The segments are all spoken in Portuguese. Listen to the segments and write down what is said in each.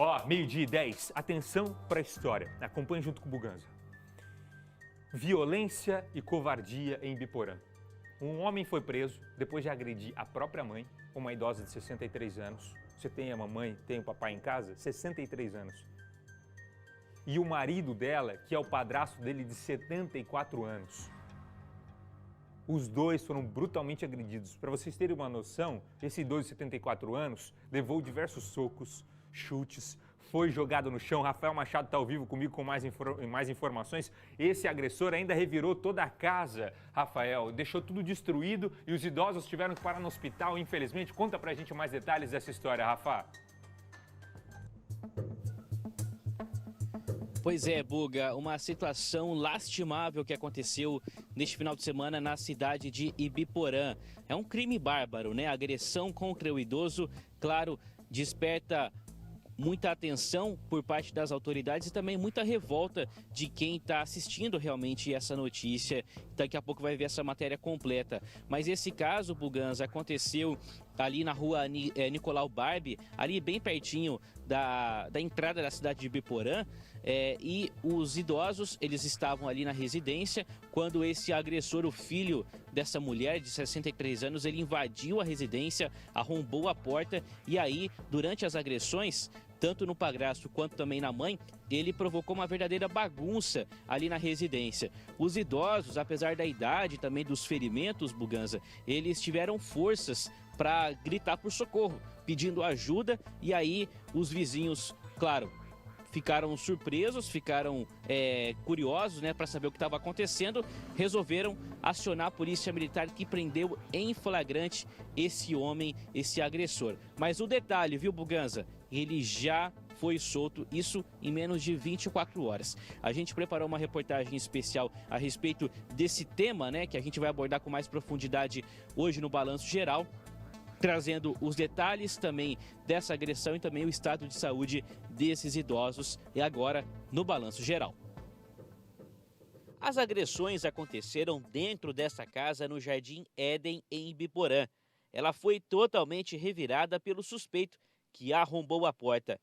Ó, 12h10, atenção pra história. Acompanhe junto com o Buganza. Violência e covardia em Ibiporã. Um homem foi preso depois de agredir a própria mãe, uma idosa de 63 anos. Você tem a mamãe, tem o papai em casa? 63 anos. E o marido dela, que é o padrasto dele de 74 anos. Os dois foram brutalmente agredidos. Para vocês terem uma noção, esse idoso de 74 anos levou diversos socos, chutes, foi jogado no chão. Rafael Machado está ao vivo comigo com mais informações. Esse agressor ainda revirou toda a casa, Rafael, deixou tudo destruído e os idosos tiveram que parar no hospital, infelizmente. Conta pra gente mais detalhes dessa história, Rafa. Pois é, Buga, uma situação lastimável que aconteceu neste final de semana na cidade de Ibiporã. É um crime bárbaro, né? A agressão contra o idoso, claro, desperta muita atenção por parte das autoridades e também muita revolta de quem está assistindo realmente essa notícia. Daqui a pouco vai ver essa matéria completa. Mas esse caso, Buganza, aconteceu ali na rua Nicolau Barbie, ali bem pertinho da entrada da cidade de Ibiporã. E os idosos, eles estavam ali na residência quando esse agressor, o filho dessa mulher de 63 anos, ele invadiu a residência, arrombou a porta e aí, durante as agressões, tanto no padrasto quanto também na mãe, ele provocou uma verdadeira bagunça ali na residência. Os idosos, apesar da idade e também dos ferimentos, Buganza, eles tiveram forças para gritar por socorro, pedindo ajuda, e aí os vizinhos, claro, ficaram surpresos, ficaram curiosos, né, para saber o que estava acontecendo, resolveram acionar a polícia militar que prendeu em flagrante esse homem, esse agressor. Mas o detalhe, viu, Buganza? Ele já foi solto, isso em menos de 24 horas. A gente preparou uma reportagem especial a respeito desse tema, né, que a gente vai abordar com mais profundidade hoje no Balanço Geral, trazendo os detalhes também dessa agressão e também o estado de saúde desses idosos, e agora no Balanço Geral. As agressões aconteceram dentro dessa casa no Jardim Éden, em Ibiporã. Ela foi totalmente revirada pelo suspeito, que arrombou a porta.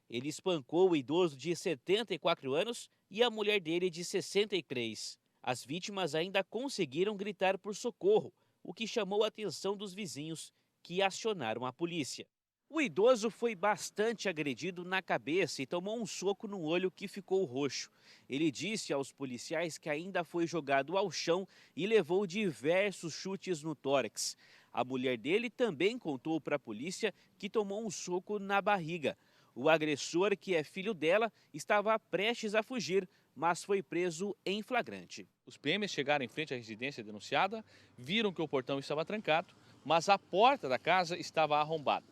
Ele espancou o idoso de 74 anos e a mulher dele de 63. As vítimas ainda conseguiram gritar por socorro, o que chamou a atenção dos vizinhos, que acionaram a polícia. O idoso foi bastante agredido na cabeça e tomou um soco no olho que ficou roxo. Ele disse aos policiais que ainda foi jogado ao chão e levou diversos chutes no tórax. A mulher dele também contou para a polícia que tomou um soco na barriga. O agressor, que é filho dela, estava prestes a fugir, mas foi preso em flagrante. Os PMs chegaram em frente à residência denunciada, viram que o portão estava trancado, mas a porta da casa estava arrombada.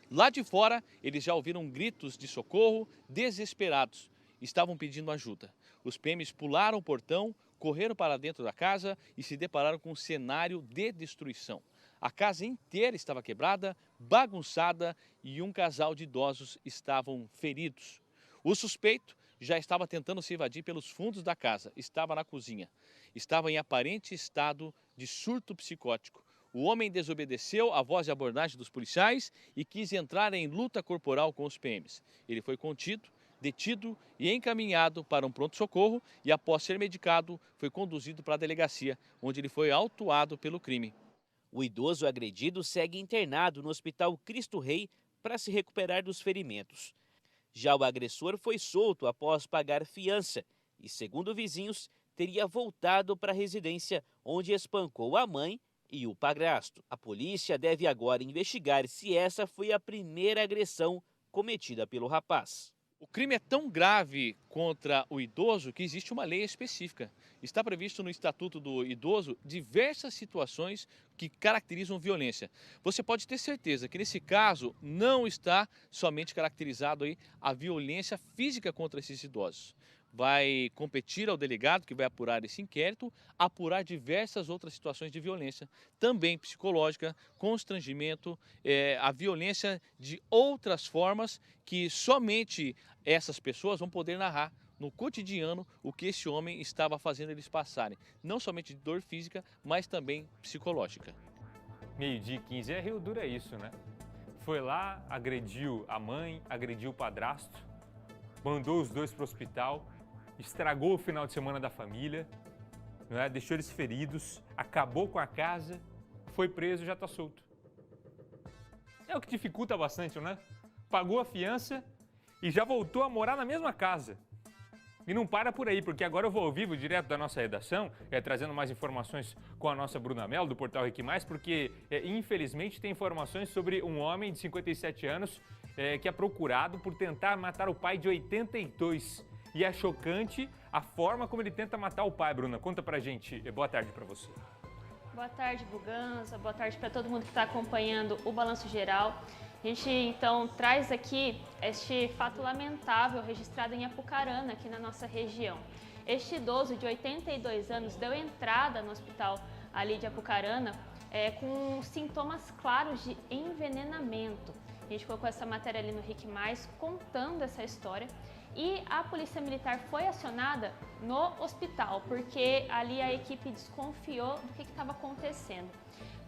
Lá de fora, eles já ouviram gritos de socorro, desesperados. Estavam pedindo ajuda. Os PMs pularam o portão, correram para dentro da casa e se depararam com um cenário de destruição. A casa inteira estava quebrada, bagunçada e um casal de idosos estavam feridos. O suspeito já estava tentando se evadir pelos fundos da casa, estava na cozinha. Estava em aparente estado de surto psicótico. O homem desobedeceu à voz de abordagem dos policiais e quis entrar em luta corporal com os PMs. Ele foi contido, detido e encaminhado para um pronto-socorro e, após ser medicado, foi conduzido para a delegacia, onde ele foi autuado pelo crime. O idoso agredido segue internado no Hospital Cristo Rei para se recuperar dos ferimentos. Já o agressor foi solto após pagar fiança e, segundo vizinhos, teria voltado para a residência onde espancou a mãe e o padrasto. A polícia deve agora investigar se essa foi a primeira agressão cometida pelo rapaz. O crime é tão grave contra o idoso que existe uma lei específica. Está previsto no Estatuto do Idoso diversas situações que caracterizam violência. Você pode ter certeza que nesse caso não está somente caracterizado aí a violência física contra esses idosos. Vai competir ao delegado que vai apurar esse inquérito, apurar diversas outras situações de violência, também psicológica, constrangimento, a violência de outras formas que somente essas pessoas vão poder narrar no cotidiano o que esse homem estava fazendo eles passarem, não somente de dor física, mas também psicológica. 12h15, Rio Duro é isso, né? foi lá, agrediu a mãe, agrediu o padrasto, mandou os dois para o hospital, estragou o final de semana da família, não é? Deixou eles feridos, acabou com a casa, foi preso e já está solto. É o que dificulta bastante, não é? Pagou a fiança e já voltou a morar na mesma casa. E não para por aí, porque agora eu vou ao vivo, direto da nossa redação, trazendo mais informações com a nossa Bruna Mello, do Portal RIC+, porque infelizmente tem informações sobre um homem de 57 anos que é procurado por tentar matar o pai de 82. E é chocante a forma como ele tenta matar o pai, Bruna. Conta pra gente. Boa tarde pra você. Boa tarde, Buganza. Boa tarde para todo mundo que está acompanhando o Balanço Geral. A gente, então, traz aqui este fato lamentável registrado em Apucarana, aqui na nossa região. Este idoso de 82 anos deu entrada no hospital ali de Apucarana com sintomas claros de envenenamento. A gente colocou essa matéria ali no RIC+, contando essa história. E a Polícia Militar foi acionada no hospital, porque ali a equipe desconfiou do que estava acontecendo.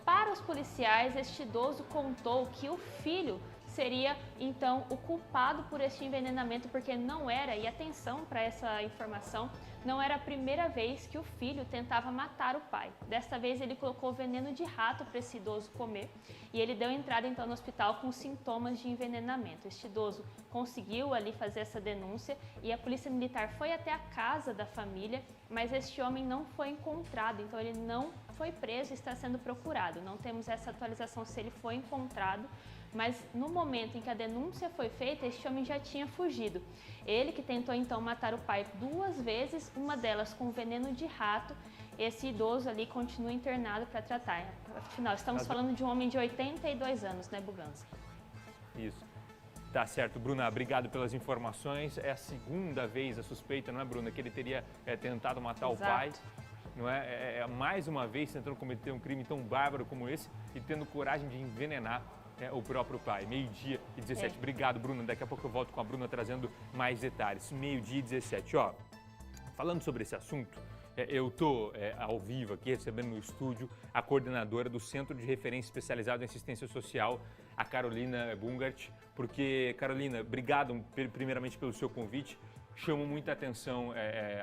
Para os policiais, este idoso contou que o filho seria, então, o culpado por este envenenamento, porque não era, e atenção para essa informação, não era a primeira vez que o filho tentava matar o pai. Desta vez ele colocou veneno de rato para esse idoso comer e ele deu entrada, então, no hospital com sintomas de envenenamento. Este idoso conseguiu ali fazer essa denúncia e a Polícia Militar foi até a casa da família, mas este homem não foi encontrado, então ele não foi preso e está sendo procurado. Não temos essa atualização se ele foi encontrado, mas no momento em que a denúncia foi feita, este homem já tinha fugido. Ele que tentou então matar o pai 2 vezes, uma delas com veneno de rato. Esse idoso ali continua internado para tratar. Afinal, estamos falando de um homem de 82 anos, né, Buganza? Isso. Tá certo, Bruna, obrigado pelas informações. É a segunda vez a suspeita, não é, Bruna, que ele teria tentado matar o pai. Não é? Mais uma vez tentando cometer um crime tão bárbaro como esse e tendo coragem de envenenar o próprio pai. 12h17. Obrigado, Bruna. Daqui a pouco eu volto com a Bruna trazendo mais detalhes. 12h17. Ó, falando sobre esse assunto, eu estou ao vivo aqui recebendo no estúdio a coordenadora do Centro de Referência Especializado em Assistência Social, a Carolina Bungart, porque, Carolina, obrigado primeiramente pelo seu convite. Chama muita atenção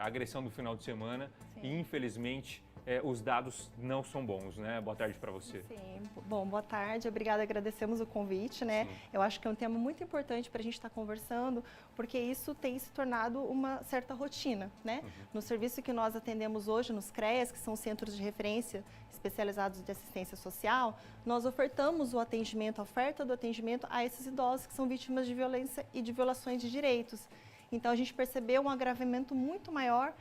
a agressão do final de semana. Sim. E, infelizmente, os dados não são bons, né? Boa tarde para você. Sim, bom, boa tarde. Obrigada, agradecemos o convite, né? Sim. Eu acho que é um tema muito importante para a gente estar conversando, porque isso tem se tornado uma certa rotina, né? Uhum. No serviço que nós atendemos hoje, nos CREAS, que são Centros de Referência Especializados de Assistência Social, nós ofertamos o atendimento, a oferta do atendimento a esses idosos que são vítimas de violência e de violações de direitos. Então, a gente percebeu um agravamento muito maior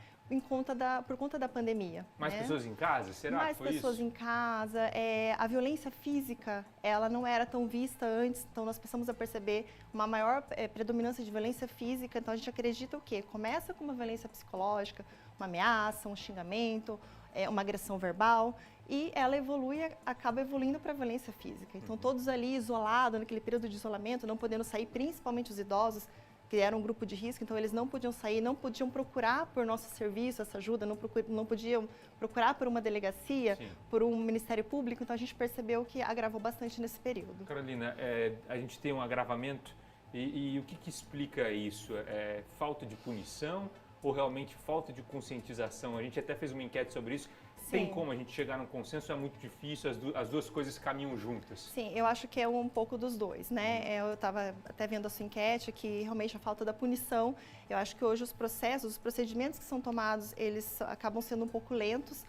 por conta da pandemia. Mais pessoas em casa? Será que foi isso? Mais pessoas em casa. A violência física, ela não era tão vista antes, então nós passamos a perceber uma maior predominância de violência física. Então, a gente acredita o quê? Começa com uma violência psicológica, uma ameaça, um xingamento, uma agressão verbal, e ela acaba evoluindo para a violência física. Então, todos ali isolados, naquele período de isolamento, não podendo sair, principalmente os idosos, que eram um grupo de risco, então eles não podiam sair, não podiam procurar por nosso serviço, essa ajuda, não podiam procurar por uma delegacia, sim, por um Ministério Público, então a gente percebeu que agravou bastante nesse período. Carolina, a gente tem um agravamento e o que explica isso? Falta de punição ou realmente falta de conscientização? A gente até fez uma enquete sobre isso. Tem como a gente chegar num consenso? É muito difícil, as duas coisas caminham juntas. Sim, eu acho que é um pouco dos dois, né? Eu estava até vendo a sua enquete que realmente a falta da punição, eu acho que hoje os procedimentos que são tomados, eles acabam sendo um pouco lentos,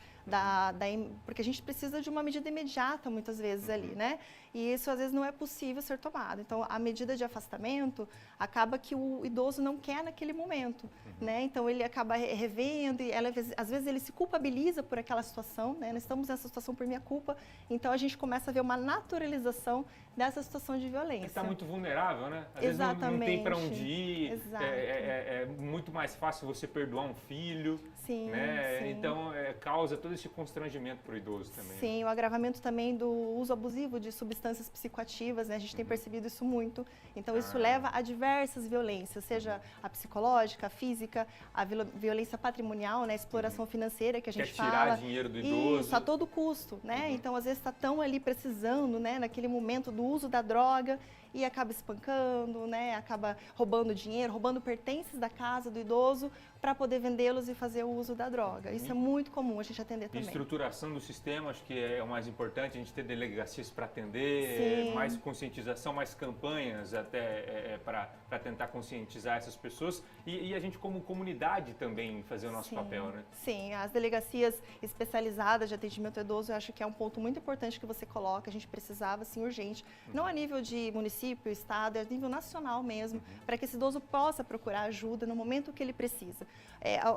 porque a gente precisa de uma medida imediata muitas vezes ali, né? E isso às vezes não é possível ser tomado. Então, a medida de afastamento acaba que o idoso não quer naquele momento, né? Então, ele acaba revendo e às vezes ele se culpabiliza por aquela situação, né? Nós estamos nessa situação por minha culpa, então a gente começa a ver uma naturalização dessa situação de violência. Está muito vulnerável, né? Às Exatamente. vezes não tem para onde ir, Exato. É muito mais fácil você perdoar um filho, sim, né? Sim. Então, causa todo esse constrangimento para o idoso também. Sim, o agravamento também do uso abusivo de substâncias psicoativas, né? A gente tem percebido isso muito. Então, isso leva a diversas violências, seja a psicológica, a física, a violência patrimonial, né? A exploração financeira que a gente fala. Quer tirar dinheiro do idoso. Isso, a todo custo, né? Então, às vezes, está tão ali precisando, né? Naquele momento do do uso da droga e acaba espancando, né? Acaba roubando dinheiro, roubando pertences da casa do idoso para poder vendê-los e fazer o uso da droga. Isso é muito comum a gente atender também. Estruturação do sistema, acho que é o mais importante, a gente ter delegacias para atender, mais conscientização, mais campanhas até para tentar conscientizar essas pessoas e a gente como comunidade também fazer o nosso papel, né? Sim, as delegacias especializadas de atendimento ao idoso, eu acho que é um ponto muito importante que você coloca, a gente precisava, assim, urgente, não a nível de município, estado, é a nível nacional mesmo, para que esse idoso possa procurar ajuda no momento que ele precisa.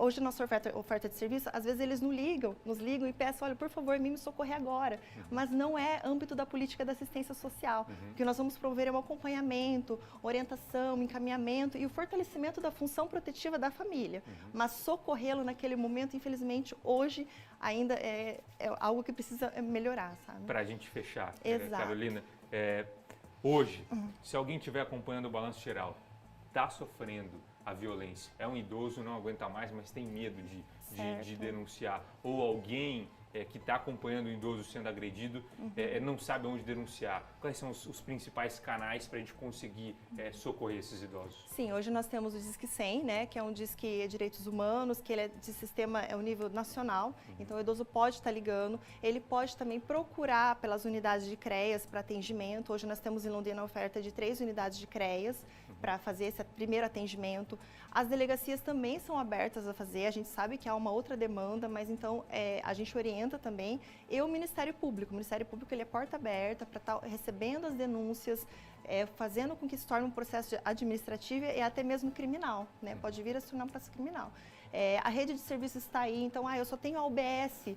Hoje, nossa oferta de serviço, às vezes eles nos ligam e peçam, olha, por favor, me socorrer agora. Mas não é âmbito da política da assistência social. O que nós vamos promover é um acompanhamento, orientação, encaminhamento e o fortalecimento da função protetiva da família. Mas socorrê-lo naquele momento, infelizmente, hoje ainda é algo que precisa melhorar, sabe? Para a gente fechar, Exato. Carolina, hoje, se alguém estiver acompanhando o Balanço Geral, está sofrendo a violência, é um idoso, não aguenta mais, mas tem medo de denunciar, ou alguém que está acompanhando o idoso sendo agredido, não sabe onde denunciar. Quais são os principais canais para a gente conseguir socorrer esses idosos? Sim, hoje nós temos o Disque 100, né, que é um Disque de Direitos Humanos, que ele é de sistema, é o nível nacional, então o idoso pode estar ligando, ele pode também procurar pelas unidades de CREAS para atendimento. Hoje nós temos em Londrina a oferta de 3 unidades de CREAS para fazer esse primeiro atendimento. As delegacias também são abertas a fazer, a gente sabe que há uma outra demanda, mas então a gente orienta também, e o Ministério Público. O Ministério Público ele é porta aberta para estar recebendo as denúncias, fazendo com que se torne um processo administrativo e até mesmo criminal, né? Pode vir a se tornar um processo criminal. A rede de serviços está aí, então eu só tenho a UBS,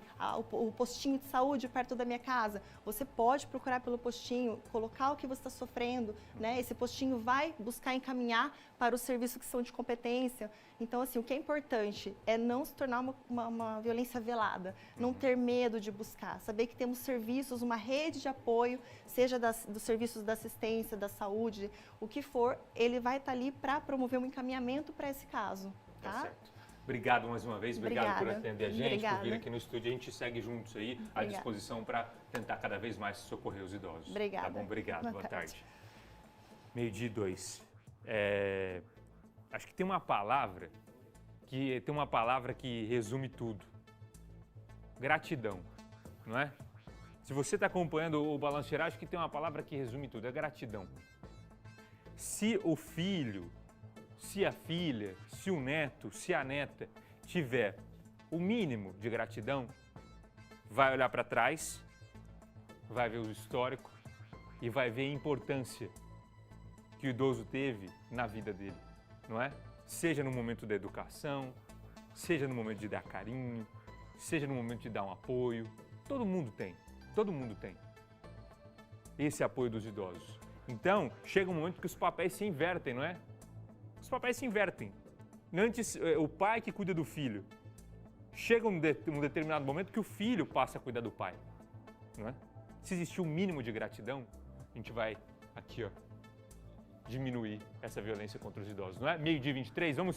o postinho de saúde perto da minha casa. Você pode procurar pelo postinho, colocar o que você está sofrendo, né? Esse postinho vai buscar encaminhar para os serviços que são de competência. Então, assim, o que é importante é não se tornar uma violência velada, não ter medo de buscar, saber que temos serviços, uma rede de apoio, seja dos serviços da assistência, da saúde, o que for, ele vai estar ali para promover um encaminhamento para esse caso, tá? Certo. Obrigado mais uma vez, obrigado por atender a gente, por vir Obrigada. aqui no estúdio. A gente segue juntos aí, à disposição para tentar cada vez mais socorrer os idosos. Obrigada. Tá bom? Obrigado, boa tarde. 12:02. Acho que tem uma palavra que resume tudo. Gratidão, não é? Se você está acompanhando o Balanço Geral, acho que tem uma palavra que resume tudo, é gratidão. Se o filho, se a filha, se o neto, se a neta tiver o mínimo de gratidão, vai olhar para trás, vai ver o histórico e vai ver a importância que o idoso teve na vida dele, não é? Seja no momento da educação, seja no momento de dar carinho, seja no momento de dar um apoio. Todo mundo tem esse apoio dos idosos. Então, chega um momento que os papéis se invertem, não é? Os papéis se invertem. Antes, o pai que cuida do filho. Chega um determinado momento que o filho passa a cuidar do pai, não é? Se existir um mínimo de gratidão, a gente vai aqui, ó, diminuir essa violência contra os idosos, não é? 12:23, vamos